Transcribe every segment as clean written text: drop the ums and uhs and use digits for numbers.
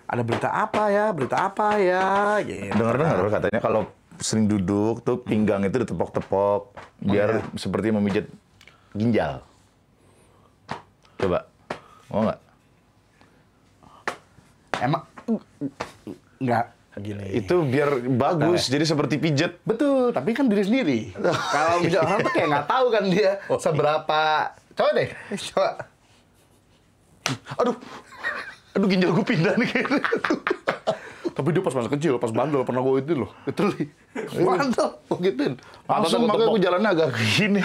ada berita apa ya, gitu. Dengar-dengar katanya kalau sering duduk tuh pinggang itu ditepok-tepok biar seperti memijat ginjal. Coba, mau nggak? Emang nggak gini. Itu biar bagus, jadi seperti pijet. Betul, tapi kan diri sendiri. Kalau pijat orang tuh kayak nggak tahu kan dia seberapa. Coba deh, coba. Aduh ginjal gue pindah nih kayaknya. Tapi dia pas masih kecil, pas bandel pernah gue itu loh. Itu bandel, gue gituin. Langsung makanya gue jalannya agak gini.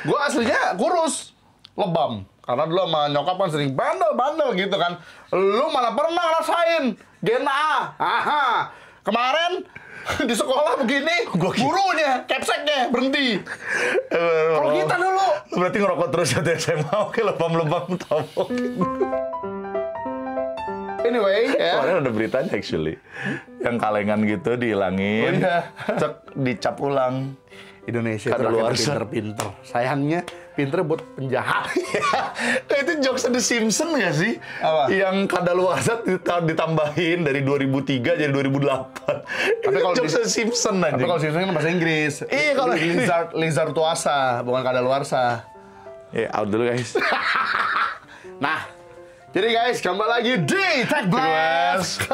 Gue aslinya kurus, lebam. Karena dulu sama nyokap kan sering bandel gitu kan. Lu mana pernah ngerasain gen A? Aha. Kemarin di sekolah begini, gurunya, capseknya berhenti. Kalau kita dulu. Berarti ngerokok terus ya SMA, oke lebam-lebam tabok. Anyway, ya. Kemarin ada beritanya actually. Yang kalengan gitu dihilangin, cek dicap ulang. Indonesia itu pinter-pinter. Sayangnya pinter buat penjahat. Itu jokes The Simpsons nggak sih? Apa? Yang kadaluarsa ditambahin dari 2003 jadi 2008. Tapi kalau jokes The Simpsons aja. Tapi kalau Simpsons kan bahasa Inggris. Iya, kalau lizard tuasa, bukan kadaluarsa. Out dulu guys. Nah, jadi guys, kembali lagi di Tech Blast.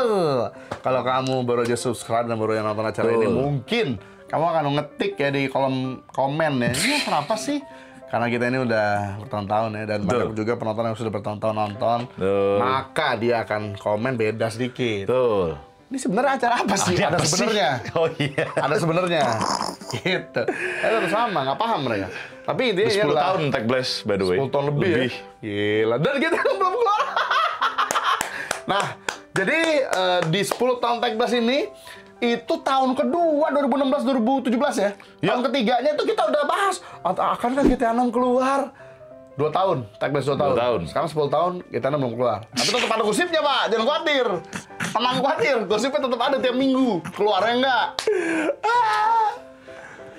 Kalau kamu baru aja subscribe dan baru yang nonton acara ini, mungkin kamu akan ngetik ya di kolom komen ya. Ini kenapa sih? Karena kita ini udah bertahun-tahun ya, dan banyak juga penonton yang sudah bertahun-tahun nonton. Maka dia akan komen beda sedikit. Betul. Ini sebenarnya acara apa sih? Ada sebenarnya. Oh iya. Ada sebenarnya. Gitu. Itu sama, nggak paham mereka. Tapi intinya 10 tahun Tech Blast by the way. 10 tahun lebih. Ya? Gila. Dan kita belum keluar. Nah, jadi di 10 tahun Tech Blast ini, itu tahun kedua 2016-2017 ya. Tahun ketiganya itu kita udah bahas. Akankah GTA 6 keluar? 2 tahun, Tech Blast 2 tahun. Sekarang 10 tahun, GTA 6 belum keluar. Tapi tetap ada gosipnya, Pak. Jangan khawatir. Tenang khawatir, gosipnya tetap ada tiap minggu. Keluarnya enggak.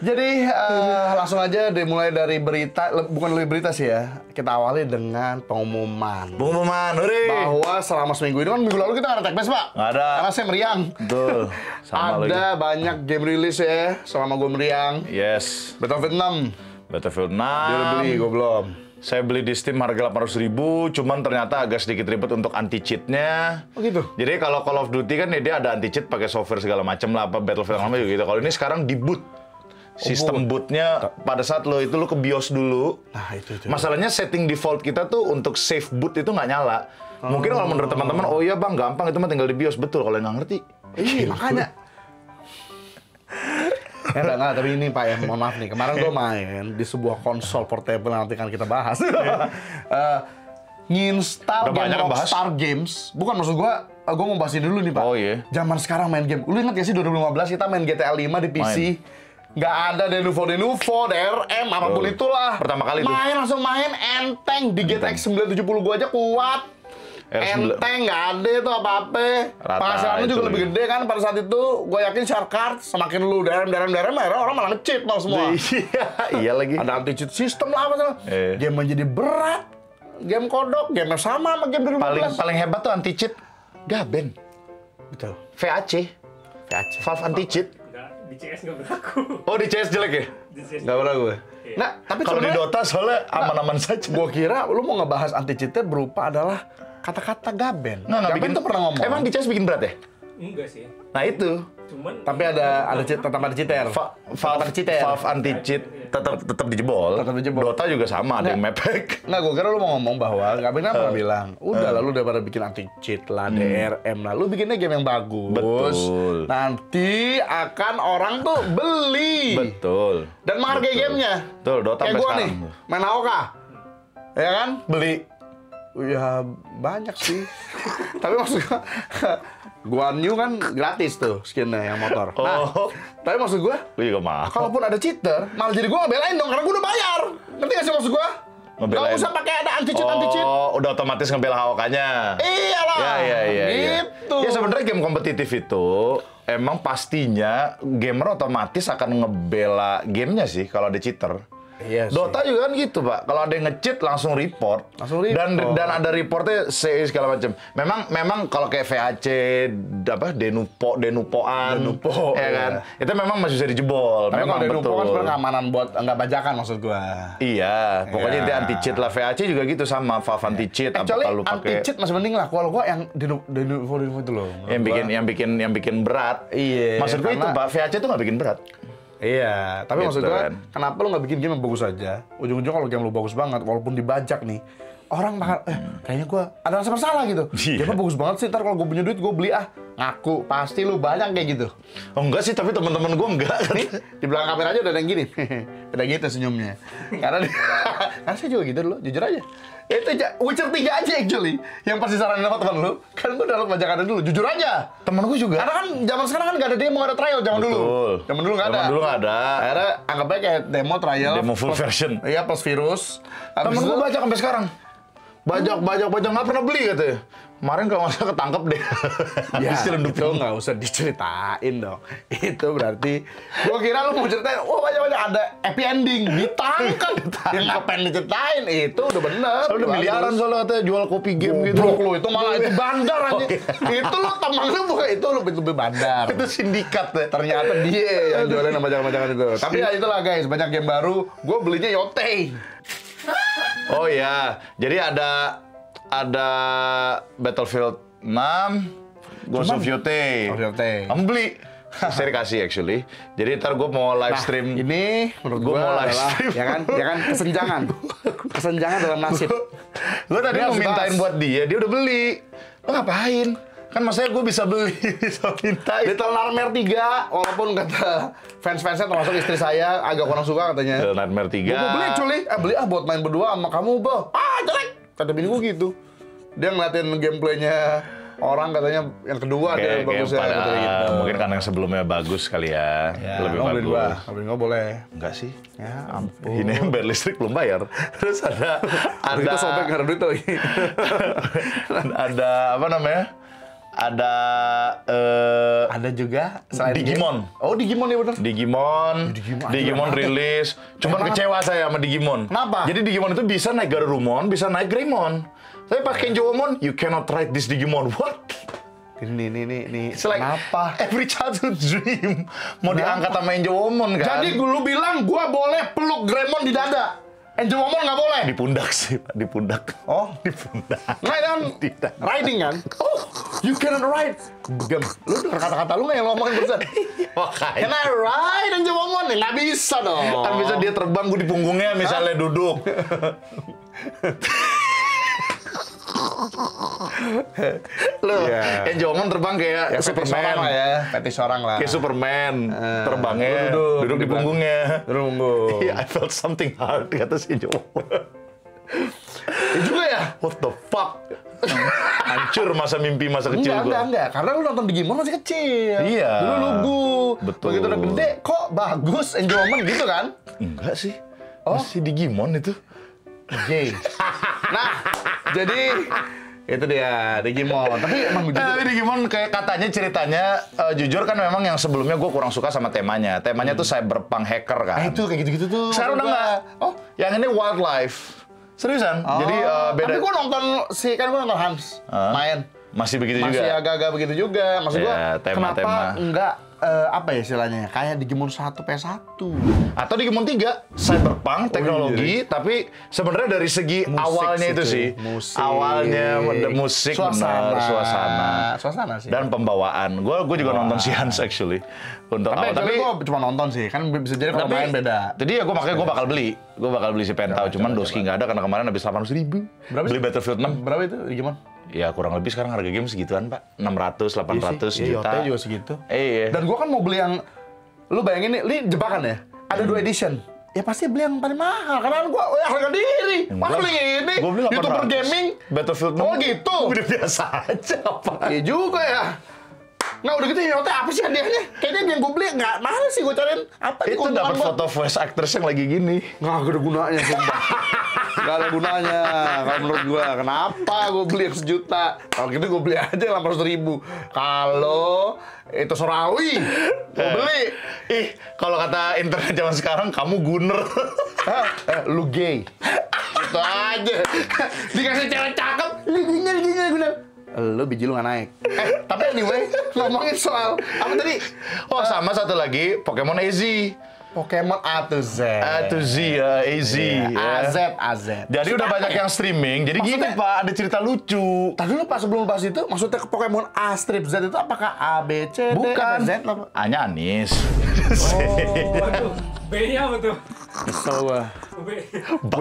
Jadi langsung aja dimulai dari berita, bukan dari berita sih ya. Kita awali dengan pengumuman. Hore! Bahwa selama seminggu ini kan minggu lalu kita nggak ada Tech Blast, Pak. Nggak ada. Karena saya meriang. Betul. Sama ada banyak game rilis ya selama gue meriang. Yes. Battlefield 6. Battlefield 6. Dia udah beli, gue belum. Saya beli di Steam harga 800.000, cuman ternyata agak sedikit ribet untuk anti-cheat-nya. Oh gitu? Jadi kalau Call of Duty kan ya dia ada anti-cheat pakai software segala macam lah, apa Battlefield yang lama juga gitu. Kalau ini sekarang di boot. Sistem bootnya pada saat lo ke BIOS dulu. Nah, itu. Masalahnya setting default kita tuh untuk save boot itu nggak nyala. Mungkin kalau menurut teman-teman, oh iya bang, gampang itu mah tinggal di BIOS. Betul, kalau yang nggak ngerti. Iya, makanya. Enggak, tapi ini Pak ya, mohon maaf nih. Kemarin gue main di sebuah konsol portable yang nanti kan kita bahas. Nginstal game Rockstar Games. Bukan, maksud gue mau bahas ini dulu nih Pak. Oh iya. Zaman sekarang main game. Lu ingat gak sih 2015 kita main GTA 5 di PC? Nggak ada Denuvo, DRM, apapun itulah. Pertama kali tuh. Langsung main enteng. Di GTX 970 gue aja kuat. Enteng, nggak ada itu apa-apa. Penghasilannya juga lebih gede kan pada saat itu. Gue yakin share card, semakin lu DRM, akhirnya orang malah nge-cheat loh semua. Iya lagi. Ada anti-cheat system lah apa salah. Game menjadi berat. Game kodok, game sama game 2015. Paling hebat tuh anti-cheat. Gaben. Betul. VAC. Valve anti-cheat. Di CS nggak berlaku. Oh, di CS jelek ya? Nggak berlaku ya? Nah, tapi kalau di Dota soalnya aman-aman saja. Gua kira lu mau ngebahas anti-cheatnya berupa adalah kata-kata Gaben. Gaben tuh pernah ngomong. Emang di CS bikin berat ya? Enggak sih. Nah itu. Tapi ada tetap ada cheater. Valve anti-cheat tetap dijebol. Dota juga sama, ada yang mepek. Nggak, gue kira lu mau ngomong bahwa Gaben kan pernah bilang, udah lalu daripada bikin anti-cheat lah, DRM lah, lu bikinnya game yang bagus. Betul. Nanti akan orang tuh beli. Betul. Dan menghargai gamenya. Betul, Dota kayak sampai gua nih, sekarang. main AOK. Ya kan? Beli. Ya banyak sih. Tapi maksud gua new kan gratis tuh skinnya yang motor. Nah, tapi maksud gua juga mau. kalaupun ada cheater, malah jadi gua ngebelain dong karena gua udah bayar. Ngerti gak sih maksud gua? Nggak usah pakai ada anti-cheat. Oh, udah otomatis ngebela AOK-nya. Iyalah. Iya. Gitu. Ya sebenarnya game kompetitif itu emang pastinya gamer otomatis akan ngebela gamenya sih kalau ada cheater. Iya sih. Dota juga kan gitu, Pak. Kalau ada yang nge-cheat langsung report. Dan ada reportnya segala macam. Memang kalau kayak VAC Denupoan, ya kan. Itu memang masih bisa dijebol. Tapi Memang kalau Denupo kan betul. sebenarnya keamanan buat nggak bajakan maksud gua. Iya, pokoknya Iya. dia anti cheat lah. VAC juga gitu sama Valve anti cheat. Kecuali Kalau anti pakai cheat masih mending lah. Kalau gua yang Denupo itu loh. yang bikin berat. Iya, Maksud gue itu karena- Pak, VAC itu nggak bikin berat. Iya, tapi Gitu maksud gua, kan. kenapa lu nggak bikin game yang bagus aja? Ujung-ujungnya kalau game lu bagus banget, walaupun dibajak nih, orang bakal, kayaknya gua ada rasa bersalah gitu. Iya. Game bagus banget sih, ntar kalau gua punya duit, gua beli ah. Ngaku, pasti lu banyak kayak gitu. Oh enggak sih, tapi teman-teman gue enggak. Nih, di belakang kamera aja udah ada yang gini. Udah gitu senyumnya. Karena saya juga gitu dulu, jujur aja. Itu Witcher 3 aja actually. Yang pasti saranin sama temen lu, kan gua download bajakan dulu, jujur aja. Temen gue juga. Karena kan zaman sekarang kan nggak ada demo, nggak ada trial zaman dulu. Betul. Zaman dulu nggak ada. Zaman dulu nggak ada. Akhirnya anggapnya kayak demo trial. Demo full plus- version. Iya plus virus. Temen gue baca sampai sekarang. Bajak nggak pernah beli katanya. Kemarin kalau nggak salah ketangkep deh. Ya, Habis dilendupin. itu nggak usah diceritain dong. Itu berarti, gua kira lu mau ceritain, wah banyak ada happy ending, ditangkap. Yang ngapain diceritain, itu udah bener. Soalnya bagus. miliaran soalnya katanya jual kopi game gitu. Goblok lu, itu malah itu bandar aja. Itu lu temen lu bukan, itu lu lebih bandar. Itu sindikat ya. Ternyata dia yang jualin sama bajakan-bajakan itu. Tapi ya itulah guys, banyak game baru, gue belinya Yote. Oh iya, jadi ada Battlefield 6, Ghost of Yote. Ghost of Yote. Kamu beli? Saya dikasih actually. Jadi ntar gue mau live stream. Ini menurut Gua gue mau live adalah, stream. ya kan kesenjangan dalam nasib. Gue tadi Ini mau harus mintain dibahas. buat dia udah beli. Lo ngapain? Kan maksudnya gue bisa beli, bisa mintain. Little Nightmare 3, walaupun kata fans-fansnya termasuk istri saya agak kurang suka katanya. Little Nightmare 3. Gue beli cuy, beli buat main berdua sama kamu, Bo. Jelek. Kata bini gue gitu. Dia ngeliatin gameplaynya orang katanya yang kedua dia Kayak bagusnya pada, katanya gitu. mungkin karena yang sebelumnya bagus kali ya, lebih kamu beli dua, bagus. kamu beli dua boleh. Enggak sih. Ya ampun. Ini bayar listrik belum bayar. Terus ada Itu sobek nggak ada duit tuh. ada apa namanya? Ada juga selain Digimon. game. Oh Digimon ya bener. Digimon rilis. Cuman kecewa saya sama Digimon. Kenapa? Jadi Digimon itu bisa naik Garurumon, bisa naik Greymon. Tapi pas Kenjomon, you cannot ride this Digimon. What? Ini. It's like Kenapa? every childhood dream mau diangkat sama Enjomon kan? Jadi lu bilang gua boleh peluk Greymon di dada. Enjomon nggak boleh. di pundak sih, Pak, di pundak. Oh, Di pundak. nggak kan? Tidak. Riding kan? Oh, you cannot ride. Lu denger kata-kata lu nggak yang lu ngomongin barusan? Makanya. Can I ride Enjomon? Nggak bisa dong. Kan bisa dia terbang gue di punggungnya misalnya duduk. Loh, Iya. Enjomon terbang kayak Ya, fetis Superman. orang lah ya, fetis orang lah. Kayak Superman, terbangnya lu duduk di punggungnya. Duduk. Iya, I felt something hard, kata si Enjomon. Ya juga ya? What the fuck? Hancur masa mimpi masa kecil gue. Enggak. Karena lu nonton Digimon masih kecil. Iya. Dulu lugu. Betul. Begitu udah gede, kok bagus Enjomon gitu kan? Enggak sih. Oh. Masih Digimon itu. Gay. Nah, jadi itu dia Digimon. Tapi emang begitu. Tapi Digimon kayak katanya ceritanya jujur kan memang yang sebelumnya gue kurang suka sama temanya. Temanya tuh cyberpunk hacker kan. Itu kayak gitu-gitu tuh. Sekarang udah Gua. enggak. Oh. Yang ini wildlife. Seriusan. Jadi beda. Tapi gua nonton gua nonton Hans main. Masih begitu Masih juga. agak-agak begitu juga. Maksud gua, Ya, tema-tema. kenapa enggak apa ya istilahnya? Kayak Digimon 1 PS1. Atau Digimon 3 cyberpunk teknologi, tapi sebenarnya dari segi awalnya itu sih. Musik. Awalnya musik benar, Suasana sih. dan pembawaan. Gue juga nonton si Hans actually. Untuk tapi awal, tapi gua cuma nonton sih. Kan bisa jadi kalau main beda. Jadi ya makanya gue bakal beli. Gue bakal beli si Pentau. Cuman Doski nggak ada karena kemarin habis 800.000. Berapa Beli sih? Battlefield 6. Berapa itu Digimon? Ya kurang lebih sekarang harga game segituan Pak. 600, 800 Iya, juta. Yote juga segitu. Iya. Dan gua kan mau beli yang, lu bayangin nih, ini jebakan ya. Ada 2 edition. Ya pasti beli yang paling mahal karena gua harga diri. Pas beli ini, Gue beli 800. YouTuber gaming. Battlefield 6. Oh gitu. Udah biasa aja Pak. Iya juga ya. Nggak udah gitu Yote apa sih hadiahnya? Kayaknya yang gue beli nggak mana sih gue cariin apa nih Itu keuntungan dapat gua? foto voice actress yang lagi gini. Nggak ada gunanya sumpah. Nggak ada gunanya kalau menurut gua. Kenapa gua beli yang 1 juta? Kalau gitu gua beli aja 800.000. Kalau itu Sorawi, gua beli. Ih, kalau kata internet zaman sekarang, kamu gunner. Lu gay. Itu aja. Dikasih cewek cakep, lu guna. Lu biji lu nggak naik. Tapi anyway, ngomongin soal apa tadi? Oh, sama satu lagi, Pokemon AZ. Pokemon A to Z. A to Z, ya, AZ. ya. AZ. Jadi udah banyak yang streaming, jadi gini Maksudnya- Pak, ada cerita lucu. Tadi lu pas sebelum bahas itu, maksudnya ke Pokemon A strip Z itu apakah A, B, C, D, Bukan. Z? Apa? A-nya Anis. Waduh, B-nya apa tuh? Nyesel gua. B.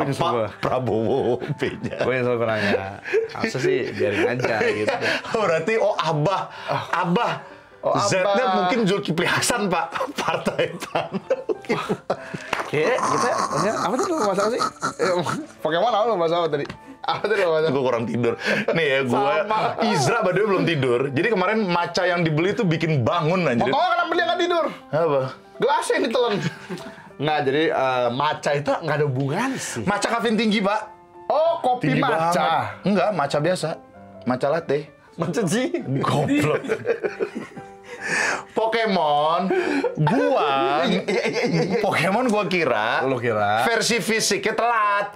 nyesel gua. Bapak Prabowo B-nya. Gue nyesel gua nanya. Masa sih, biarin aja gitu. Berarti Abah. Abah. Oh, Z-nya Abah. mungkin Zulkifli Hasan, Pak. Partai Pan. Oke, kita, maksudnya, apa tadi lu bahas apa sih? Pokemon apa lu bahas apa tadi? Apa tadi lu bahas apa? Gue kurang tidur. Nih ya, gue Sama. Izra by the way belum tidur. Jadi kemarin maca yang dibeli tuh bikin bangun anjir. Mau tau kenapa dia nggak tidur? Apa? Gelasnya yang ditelan. Nggak, jadi matcha itu nggak ada hubungan sih. Maca kafein tinggi, Pak. Oh, kopi Tinggi matcha. banget. Enggak, maca biasa. Maca latte. Matcha sih. Goblok. Pokemon, Pokemon gua kira, Lu kira? versi fisiknya telat.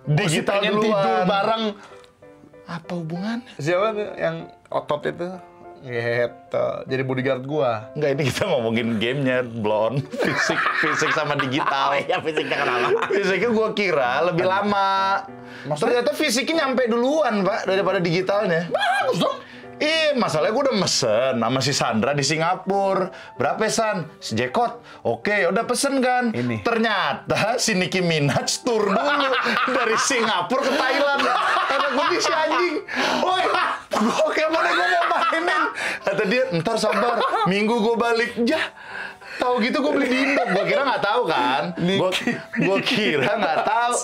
Digital pengen duluan. tidur bareng. Apa hubungannya? Siapa tuh yang otot itu? Gitu. Jadi bodyguard gua. Enggak, ini kita ngomongin gamenya, Blon. Fisik sama digital. Ya fisiknya kenapa? Fisiknya gua kira lebih lama. Maksudnya? Ternyata fisiknya nyampe duluan, Pak, daripada digitalnya. Bagus dong. Masalahnya gue udah mesen sama si Sandra di Singapura. Berapa, San? Sejekot. Oke, udah pesen kan? Ini. Ternyata si Nicki Minaj tur dulu dari Singapura ke Thailand. Kata gue si anjing. Woi, Pokemon gue mau mainin. Kata dia, ntar sabar. Minggu gue balik. Tahu gitu gue beli di Indo. Gue kira nggak tahu kan? Gue kira nggak tahu.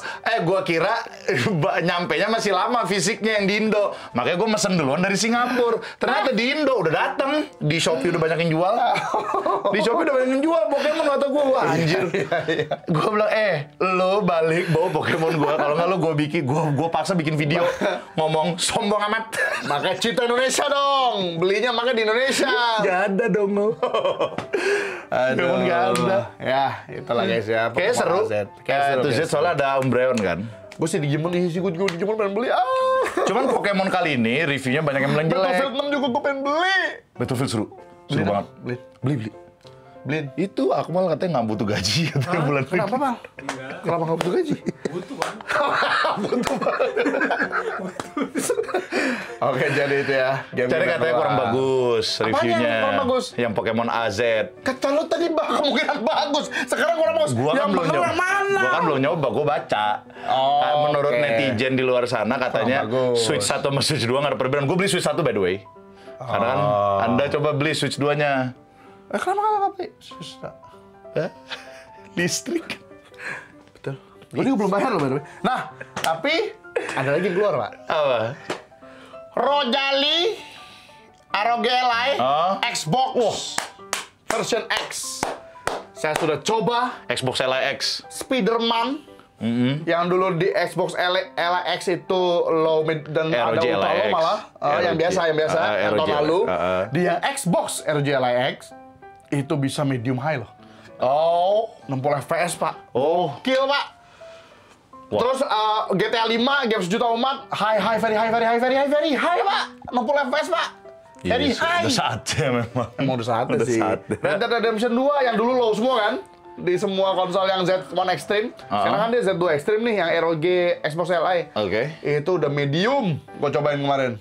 Gue kira nyampenya masih lama fisiknya yang di Indo. Makanya gue mesen duluan dari Singapura. Ternyata di Indo udah dateng. Di Shopee udah banyak yang jual. Di Shopee udah banyak yang jual Pokemon, kata gue. Wah, anjir. Gue bilang, lo balik bawa Pokemon gue. Kalau nggak lo gue bikin, gue paksa bikin video ngomong sombong amat. Makanya cinta Indonesia dong. Belinya makanya di Indonesia. Gak ada dong lo. Pokemon nggak ada. Ya, itulah guys ya. Kayaknya seru. Kayak seru. Itu Z soalnya ada Umbreon kan. Gue sih Digimon sih, gue juga Digimon pengen beli. Cuman Pokemon kali ini reviewnya banyak yang bilang Battlefield jelek. 6 juga gue pengen beli. Battlefield seru. Seru banget. Beli. Beliin. Itu aku malah katanya nggak butuh gaji katanya bulan ini. Kenapa, Mal? Kenapa nggak butuh gaji? Butuh kan? Oke, jadi itu ya. Game Jadi kita katanya kurang kelar. bagus Apanya reviewnya. yang kurang bagus? Yang Pokemon AZ. Kata lu tadi kemungkinan bagus. Sekarang kurang bagus. Gua kan yang belum bener nyoba. yang mana? Gua kan belum nyoba, gua baca. Oh, Kayak menurut oke. netizen di luar sana katanya Kurang bagus. Switch 1 sama Switch 2 nggak ada perbedaan. Gua beli Switch 1 by the way. Karena kan Anda coba beli Switch 2-nya. Kenapa nggak beli? Susah. Listrik. Betul. Gue juga belum bayar loh, by the way. Nah, tapi ada lagi yang keluar, Pak. Apa? Rojali ROGLI Oh. Xbox version X. Saya sudah coba Xbox LX. Spider-Man yang dulu di Xbox LX itu low mid dan ada ROG ultra low LX. malah yang ROG. biasa yang tahun ROG. lalu. Di yang Xbox ROG LX itu bisa medium high loh. Oh. 60 FPS, Pak. Oh. Kill, Pak. Wah. Terus GTA 5 game sejuta umat, very high, Pak. 60 FPS, Pak. Very high. Udah saatnya memang. Emang udah saatnya Udah sih. saatnya. Red Dead Redemption 2 yang dulu low semua kan? Di semua konsol yang Z1 Extreme. Sekarang kan dia Z2 Extreme nih, yang ROG Xbox Li. Oke. Itu udah medium. Gua cobain kemarin.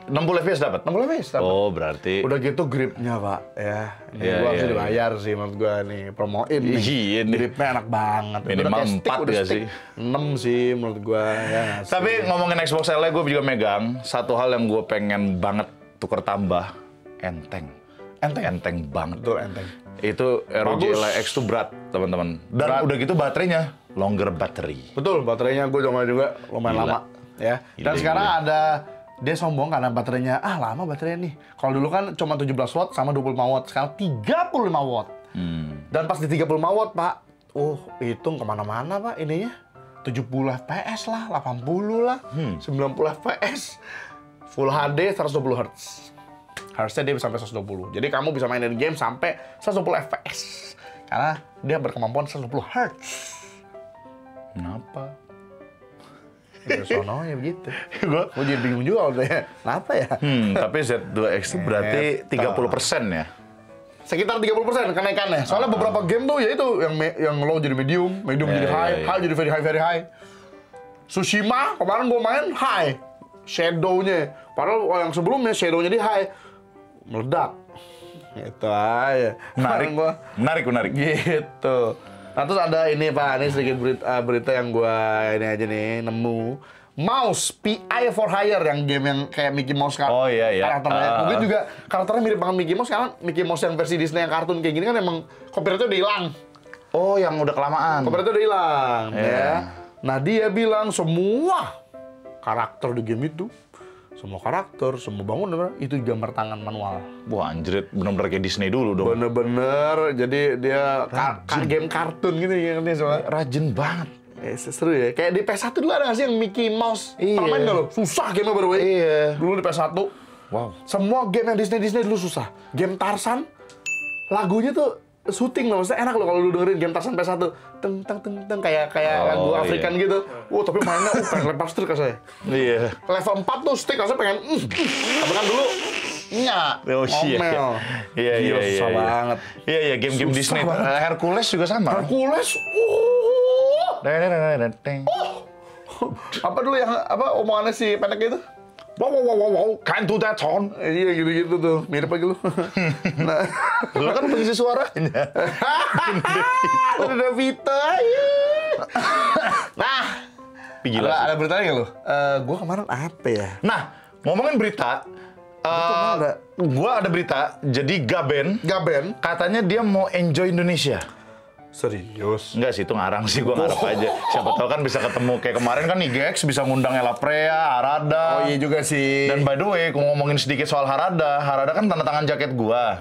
60 FPS dapat. 60 FPS. dapat. Oh, berarti. Udah gitu gripnya, Pak. Ya, ini Iya, gua harus iya, dibayar sih menurut gua nih. Promoin nih. Iya nih. Gripnya enak banget. Minimal Udah kayak stick, 4 udah ya stick. sih? 6 sih menurut gua. Ya, nggak sih? Tapi ngomongin Xbox LE, gue juga megang. Satu hal yang gue pengen banget tuker tambah. Enteng. Enteng banget. Betul, enteng. Itu ROG Bagus. LX tuh berat, teman-teman. Dan Berat. udah gitu baterainya longer battery. Betul, baterainya gue juga lumayan Gila. lama. Ya. Dan Gila, sekarang gila. ada dia sombong karena baterainya lama baterainya nih. Kalau dulu kan cuma 17 watt sama 25 watt, sekarang 35 watt. Dan pas di 35 watt, Pak, hitung kemana-mana, Pak, ininya. 70 FPS lah, 80 lah, 90 FPS. Full HD 120 Hz. Harusnya dia sampai 120. Jadi kamu bisa mainin game sampai 120 FPS. Karena dia berkemampuan 120 Hz. Kenapa? Ya sononya begitu. Gua Gue jadi bingung juga kalau dia. Kenapa ya? tapi Z2X itu berarti 30% ya? Sekitar 30% kenaikannya. Soalnya beberapa game tuh ya itu yang low jadi medium jadi high, high jadi very high. Tsushima kemarin gua main high. Shadow-nya. Padahal yang sebelumnya shadow-nya di high. Meledak. Gitu aja. Menarik. Kemarin Menarik. gitu. Nah terus ada ini Pak, ini sedikit berita yang gua ini aja nih nemu. Mouse PI for Hire yang game yang kayak Mickey Mouse kan. Oh iya. Karakternya. Mungkin juga karakternya mirip banget Mickey Mouse karena Mickey Mouse yang versi Disney yang kartun kayak gini kan emang copyrightnya udah hilang. Oh, yang udah kelamaan. Copyrightnya udah hilang Iya. ya. Nah dia bilang semua karakter di game itu, semua bangunan itu gambar tangan manual. Wah, anjrit, bener-bener kayak Disney dulu dong. Bener-bener, jadi dia game kartun gitu ya kan soalnya. Rajin banget. Seru ya, kayak di PS1 dulu ada nggak sih yang Mickey Mouse? Iya. Pernah main nggak lo? Susah game-nya by the way. Iya. Dulu di PS1. Wow. Semua game yang Disney dulu susah. Game Tarzan, lagunya tuh syuting loh, maksudnya enak loh kalau lu dengerin game Tarzan PS1. Teng teng teng teng kayak lagu iya. Afrikan gitu. Tapi mainnya pengen lempar stick saya. Iya. Level 4 tuh stick saya pengen tapi kan dulu Oh, ngomel. Iya. Gila, susah banget. Iya, game-game Susah Disney. banget. Hercules juga sama. Hercules. Apa dulu yang omongannya si pendek itu? Wow, can't do that, son. Iya gitu-gitu tuh, mirip aja lu. Nah, Lu kan pengisi suaranya. ada Vita. Nah, Gila sih. ada berita nggak lu? Gua kemarin apa ya? Nah, ngomongin berita, gua ada berita. Jadi Gaben katanya dia mau enjoy Indonesia. Serius? Enggak sih, itu ngarang sih, gua ngarep aja. Siapa tahu kan bisa ketemu. Kayak kemarin kan IGX bisa ngundang Ella Prea, Harada. Oh iya juga sih. Dan by the way, kalau ngomongin sedikit soal Harada kan tanda tangan jaket gua.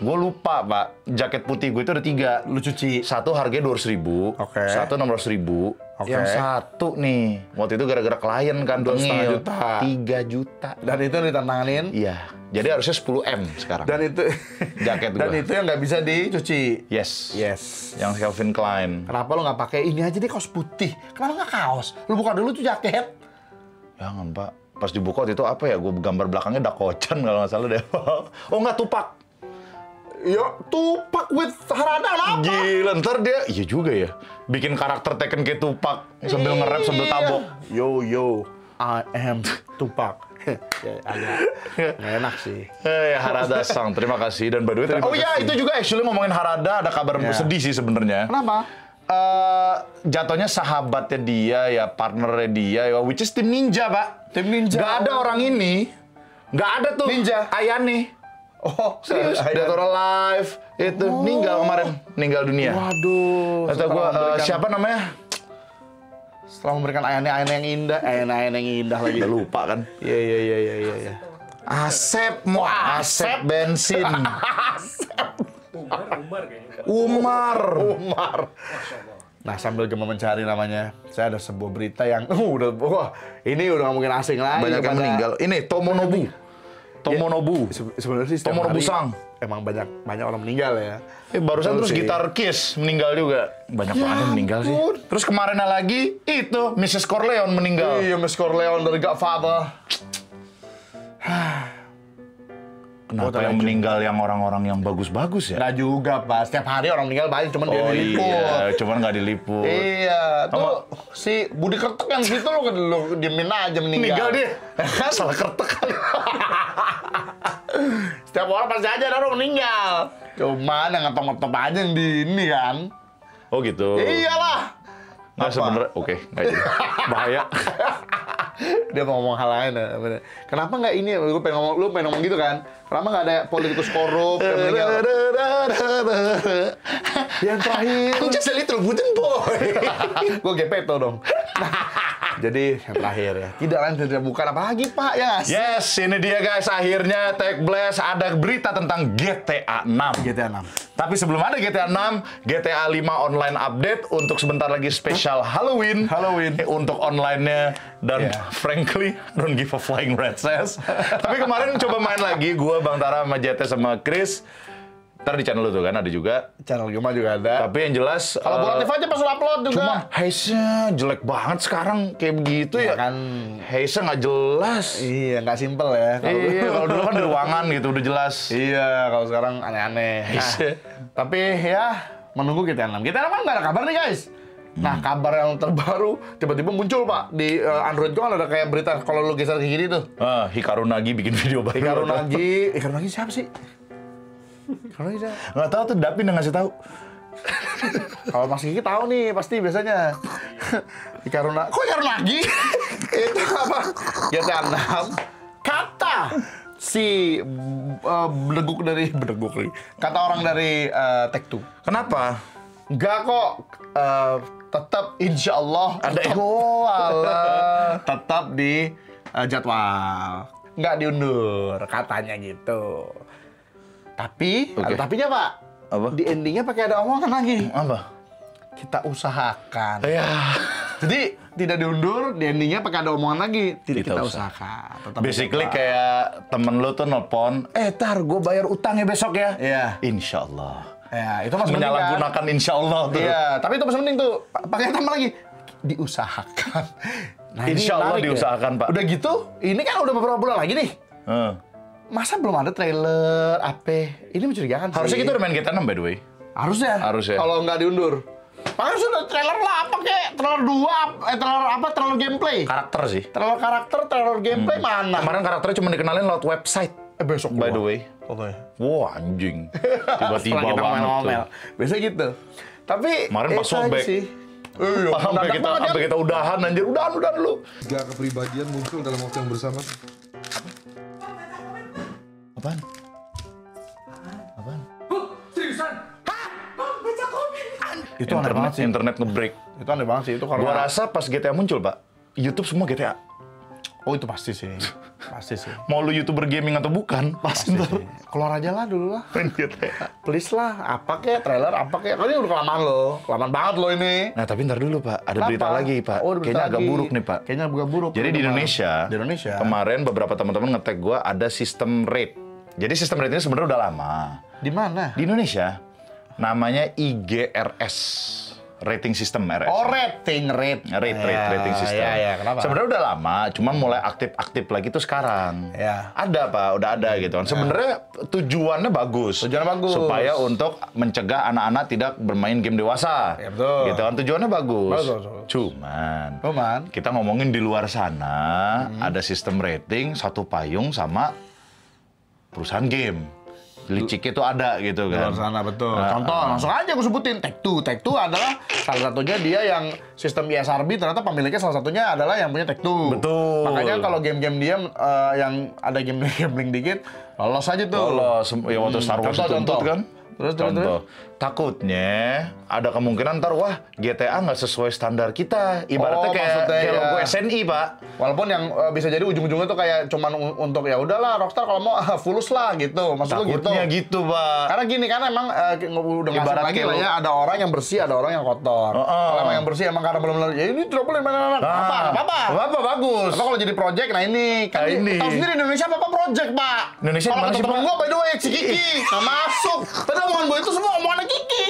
Gua lupa, Pak. Jaket putih gua itu ada 3. Lu cuci. Satu harganya 200.000, Oke. satu 600.000. Oke. Yang satu nih, waktu itu gara-gara klien kan 2,5 tengil, juta. 3 juta. Dan itu yang ditantanganin. Iya, jadi harusnya 10M sekarang. Dan itu Jaket Dan gua. itu yang nggak bisa dicuci. Yes. Yes. Yang Calvin Klein. Kenapa lo nggak pakai ini aja deh kaos putih? Kenapa nggak kaos? Lu buka dulu tuh jaket. Jangan, Pak. Pas dibuka waktu itu apa ya? Gue gambar belakangnya Dakocan kalau nggak salah deh. Oh nggak, Tupac. Ya, Tupac with Harada apa? Gila, ntar dia, iya juga ya. Bikin karakter Tekken kayak Tupac. Sambil nge-rap, sambil tabok. Yo, I am Tupac. Ya, agak nggak enak sih. Harada Sang, terima kasih. Dan by the way, oh iya, itu juga actually ngomongin Harada, ada kabar sedih sih sebenarnya. Kenapa? Jatuhnya sahabatnya dia ya, partnernya dia ya, which is tim Ninja, Pak. Tim Ninja. Gak ada orang ini. Gak ada tuh. Ninja. Ayane. Oh, Serius, Dead or Alive. Itu meninggal kemarin, meninggal dunia. Waduh. Kata gua, siapa namanya? Setelah memberikan ayana-ayana yang indah, ayana-ayana yang indah lagi. Udah lupa kan? Iya. Asep, Asep bensin. Umar kayaknya. Umar. Nah, sambil gema mencari namanya, saya ada sebuah berita yang ini udah nggak mungkin asing lagi. Banyak yang meninggal. Ini Tomonobu. Sebenarnya sih setiap Tomonobu hari Sang. emang banyak orang meninggal ya. Barusan Betul terus sih. gitar Kiss meninggal juga. Banyak banget yang meninggal sih. Terus kemarinnya lagi itu Mrs. Corleone meninggal. Iya, Miss Corleone dari Godfather. Kenapa yang meninggal yang orang-orang yang bagus-bagus ya? Nggak juga, Pak. Setiap hari orang meninggal banyak, cuman dia Oh diliput. iya, cuman nggak diliput. Iya, tuh si Budi Kertek yang situ lu diemin aja meninggal. Meninggal dia. Salah kertek. Setiap orang pasti aja ada orang meninggal. Cuman yang ngetop-ngetop aja yang di ini kan. Oh gitu. Iyalah. Nggak sebenarnya, oke, nggak jadi. Bahaya. Dia mau ngomong hal lain ya. Bener. Kenapa nggak ini? Lu pengen ngomong gitu kan? Kenapa nggak ada politikus korup yang meninggal? Yang terakhir. Aku just a little wooden boy. Gue Gepeto dong. Jadi yang terakhir ya, tidak lain tidak bukan apalagi Pak ya. Yes, ini dia guys. Akhirnya Tech Blast ada berita tentang GTA 6. GTA 6. Tapi sebelum ada GTA 6, GTA 5 online update untuk sebentar lagi spesial Halloween. Untuk online-nya dan frankly, I don't give a flying rat's ass. Tapi kemarin coba main lagi, gua, Bang Tara, sama JT sama Chris. Ntar di channel lu tuh kan ada juga. Channel Gema juga ada. Tapi yang jelas kalau Bulatif aja pas upload juga. Cuma haze-nya jelek banget sekarang kayak begitu ya. Kan haze-nya nggak jelas. Iya, nggak simple ya. Iya, kalau dulu kan di ruangan gitu udah jelas. Iya, kalau sekarang aneh-aneh. Nah, tapi ya menunggu GTA 6. GTA 6 kan nggak ada kabar nih guys. Nah, kabar yang terbaru tiba-tiba muncul Pak di Android gua kan ada kayak berita kalau lu geser ke kiri tuh. Hikaru Nagi bikin video baru. Hikaru Nagi siapa sih? Hikaru Nagi siapa? Nggak tahu tuh, Dapin yang ngasih tahu. Kalau Mas Kiki tahu nih pasti biasanya. Hikaru Nagi? Itu apa? GTA 6. Kata si bedeguk nih. Kata orang dari Take-Two. Kenapa? Enggak kok, tetap insya Allah Ada tetap di jadwal, nggak diundur katanya gitu. Tapi ada tapinya Pak. Apa? Di endingnya pakai ada omongan lagi. Apa? Kita usahakan. Ya. Jadi tidak diundur, di endingnya pakai ada omongan lagi. Kita usahakan. Tetap Basically berjadwal. kayak temen lu tuh nelpon, tar gue bayar utangnya besok ya. Iya. Insya Allah. Ya, itu masih penting kan? Menyalahgunakan insya Allah tuh. Iya, tapi itu masih penting tuh. Pakai tambah lagi. Diusahakan. Nah, Insya Allah diusahakan, Pak. Udah gitu, ini kan udah beberapa bulan lagi nih. Masa belum ada trailer, apa? Ini mencurigakan sih. Harusnya kita udah main GTA 6 by the way. Harusnya. Kalau nggak diundur. Makanya sudah trailer lah, apa kek? Trailer 2, trailer gameplay. Karakter sih. Trailer karakter, trailer gameplay mana? Kemarin karakternya cuma dikenalin lewat website. Besok By the way. Oke. Wah, anjing. Tiba-tiba Setelah kita main banget ngomel. tuh. Biasa gitu. Tapi Kemarin pas itu aja sobek. sih. Iya, Sampai kita udahan anjir. Udahan lu. Tiga kepribadian muncul dalam waktu yang bersamaan. Apaan? Seriusan? Itu aneh banget sih. Internet nge-break. Itu aneh banget sih. Itu karena... Gua rasa pas GTA muncul, Pak, YouTube semua GTA. Oh, itu pasti sih. Pasti sih. Mau lu YouTuber gaming atau bukan, pasti ntar sih. Keluar aja lah dulu lah. main GTA. Please lah. Apa kek trailer, apa kek. Ini udah kelamaan loh. Kelamaan banget loh ini. Nah, tapi ntar dulu, Pak. Ada berita lagi, Pak. Oh, ada berita Kayaknya agak lagi. buruk nih, Pak. Kayaknya agak buruk. Jadi di Indonesia, kemarin beberapa teman-teman nge-tag gua ada sistem rate. Jadi sistem rate ini sebenarnya udah lama. Di mana? Di Indonesia, namanya IGRS. Rating system RS. Oh, rating system. Iya, kenapa? Sebenarnya udah lama, cuman mulai aktif lagi tuh sekarang. Ya. Ada Pak, udah ada gitu kan. Sebenarnya tujuannya bagus. Supaya untuk mencegah anak-anak tidak bermain game dewasa. Ya, betul. Gitu kan, tujuannya bagus. Betul. Cuman, kita ngomongin di luar sana, ada sistem rating, satu payung sama perusahaan game. Licik itu ada gitu kan. Di luar sana, betul. Contoh, langsung aja aku sebutin. Take-Two. Take-Two adalah salah satunya dia yang sistem ESRB, ternyata pemiliknya salah satunya adalah yang punya Take-Two. Betul. Makanya kalau game-game dia yang ada gambling dikit, lolos aja tuh. Lolos. Ya waktu Star Wars dituntut kan. Contoh. Takutnya ada kemungkinan ntar, wah GTA nggak sesuai standar kita. Ibaratnya kayak logo SNI, Pak. Walaupun yang bisa jadi ujung-ujungnya tuh kayak cuman untuk ya udahlah Rockstar kalau mau fulus lah gitu. Maksud lu gitu. Takutnya gitu, Pak. Karena gini kan emang udah ngasih Ibarat lagi lah ya, ada orang yang bersih, ada orang yang kotor. Kalau emang yang bersih emang karena belum ya ini tidak boleh main-main. Apa bagus. Apa kalau jadi project, nah ini kan tahu sendiri Indonesia apa project, Pak. Indonesia kalau mana sih, temen Pak? gua by the way si Kiki nggak masuk. Tadi omongan gua itu semua omongannya Kiki.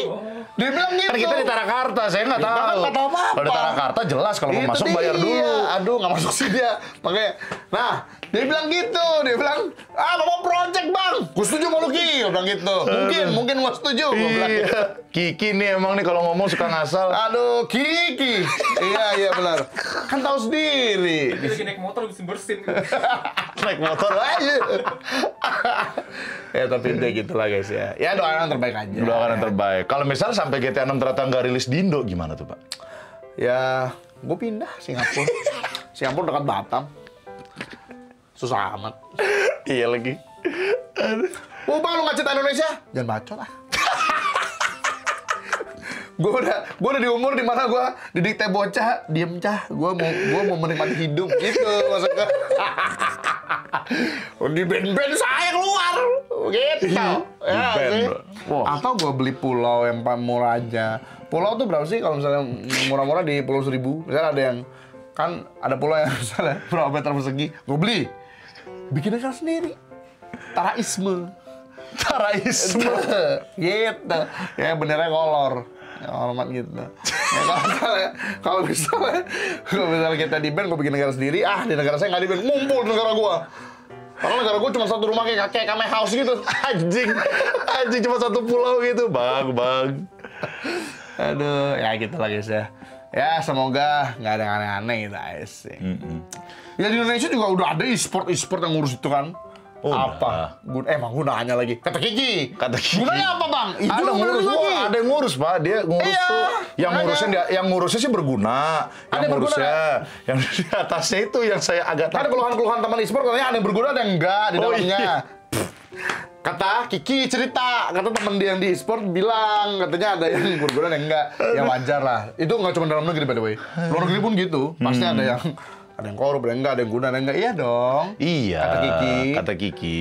Dia bilang gitu. Kan kita di Tarakarta, saya nggak tahu. Nggak tahu apa-apa. Kalau di Tarakarta jelas kalau mau masuk bayar dulu. Aduh, nggak masuk sih dia. Makanya, nah, dia bilang gitu. Dia bilang, mau project bang. Gue setuju sama lu Ki. Dia bilang gitu. Mungkin gue setuju. Gue bilang gitu. Kiki nih emang nih kalau ngomong suka ngasal. Aduh, Kiki. Iya benar. Kan tahu sendiri. Dia lagi naik motor bersin-bersin. Naik motor aja. Ya tapi udah gitu lah guys ya. Ya doakan yang terbaik aja. Doakan yang terbaik. Kalau misal sampai GTA 6 ternyata nggak rilis di Indo, gimana tuh, Pak? Ya, gue pindah Singapura. Singapura dekat Batam. Susah amat. Iya lagi. Bang, lu nggak cerita Indonesia? Jangan bacot ah. gue udah di umur dimana gue didikte bocah, diem cah, gue mau menikmati hidup gitu maksud gue. Di band-band saya keluar, gitu. Ya band, sih. bro. Wah. Atau gue beli pulau yang murah aja. Pulau tuh berapa sih kalau misalnya murah-murah di Pulau Seribu? Misalnya ada yang kan ada pulau yang misalnya berapa meter persegi, gue beli, bikin aja sendiri. Taraisme. Gitu. Ya benernya kolor. Ya, hormat gitu. Ya, kalau misalnya kita di band, gue bikin negara sendiri. Di negara saya nggak di band, ngumpul di negara gue. Karena negara gue cuma satu rumah kayak kame house gitu. Anjing cuma satu pulau gitu, bang. Aduh, ya gitu lah guys ya. Ya semoga nggak ada yang aneh-aneh gitu sih. Ya di Indonesia juga udah ada e-sport yang ngurus itu kan. Oh, apa? Emang gunanya lagi? Kata Kiki. Gunanya apa bang? Ada Itu ngurus, lagi. ada yang ngurus pak, dia ngurus Iya, tuh. makanya. Yang ngurusnya sih berguna. Ada Yang berguna, ngurusnya, yang di atasnya itu yang saya agak Ada keluhan-keluhan teman e-sport katanya ada yang berguna ada yang enggak di Oh, dalamnya. iya. Kata Kiki cerita, kata temen dia yang di e-sport bilang katanya ada yang berguna ada yang enggak. Ya wajar lah. Itu nggak cuma dalam negeri by the way. Luar negeri pun gitu. Pasti ada yang korup, ada yang enggak, ada yang guna, ada yang enggak. Iya dong. Iya, kata Kiki.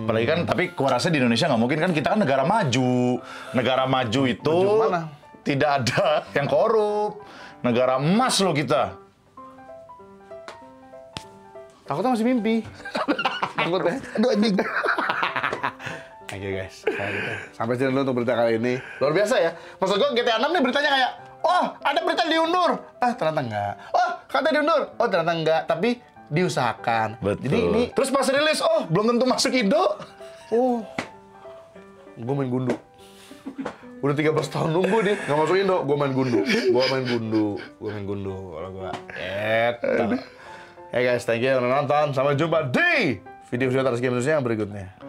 Apalagi kan, tapi gua rasa di Indonesia nggak mungkin kan, kita kan negara maju. Negara maju itu Maju mana? tidak ada yang korup. Negara emas loh kita. Takutnya masih mimpi. Takutnya. Aduh anjing. Oke guys, sampai sini dulu untuk berita kali ini. Luar biasa ya. Maksud gue GTA 6 nih beritanya kayak, oh ada berita diundur. Ternyata enggak. Oh kata diundur. Oh ternyata enggak. Tapi diusahakan. Betul. Jadi ini, Terus pas rilis, oh belum tentu masuk Indo. oh gue main gundu. Udah 13 tahun nunggu nih, nggak masuk Indo. Gue main gundu. Kalau gue, Ya guys, thank you udah nonton. Sampai jumpa di video-video terus game yang berikutnya.